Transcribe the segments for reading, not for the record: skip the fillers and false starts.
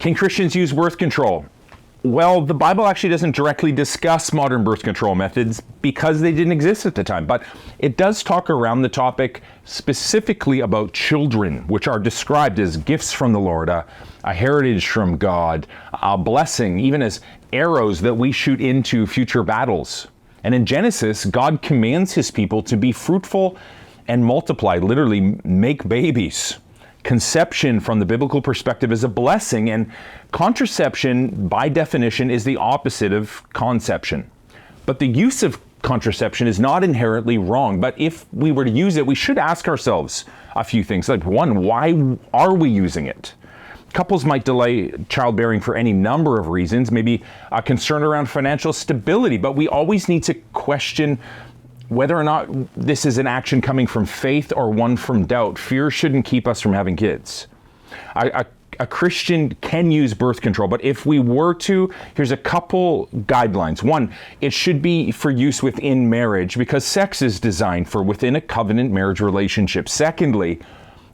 Can Christians use birth control? Well, the Bible actually doesn't directly discuss modern birth control methods because they didn't exist at the time, but it does talk around the topic specifically about children, which are described as gifts from the Lord, a heritage from God, a blessing, even as arrows that we shoot into future battles. And in Genesis, God commands his people to be fruitful and multiply, literally make babies. Conception from the biblical perspective is a blessing, and contraception, by definition, is the opposite of conception. But the use of contraception is not inherently wrong, but if we were to use it, we should ask ourselves a few things. Like, one, why are we using it? Couples might delay childbearing for any number of reasons, maybe a concern around financial stability, but we always need to question whether or not this is an action coming from faith or one from doubt. Fear shouldn't keep us from having kids. A Christian can use birth control, but if we were to, here's a couple guidelines. One, it should be for use within marriage because sex is designed for within a covenant marriage relationship. Secondly,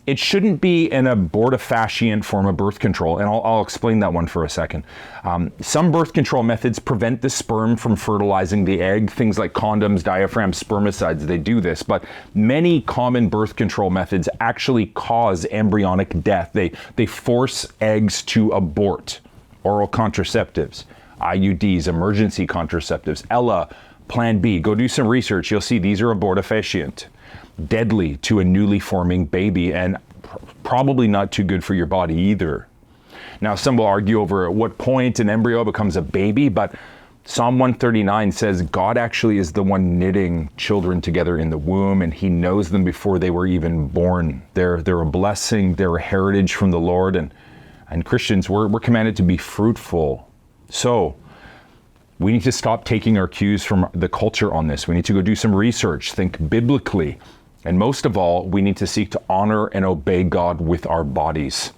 it shouldn't be an abortifacient form of birth control, and I'll explain that one for a second. Some birth control methods prevent the sperm from fertilizing the egg, things like condoms, diaphragms, spermicides, they do this, but many common birth control methods actually cause embryonic death. They force eggs to abort. Oral contraceptives, IUDs, emergency contraceptives, Ella, Plan B, go do some research, you'll see these are abortifacient. Deadly to a newly forming baby and probably not too good for your body either. Now, some will argue over at what point an embryo becomes a baby, but Psalm 139 says God actually is the one knitting children together in the womb, and he knows them before they were even born. They're a blessing, they're a heritage from the Lord, and Christians, we're commanded to be fruitful. So we need to stop taking our cues from the culture on this. We need to go do some research, think biblically. And most of all, we need to seek to honor and obey God with our bodies.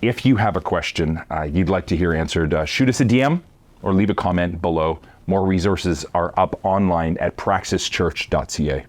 If you have a question you'd like to hear answered, shoot us a DM or leave a comment below. More resources are up online at praxischurch.ca.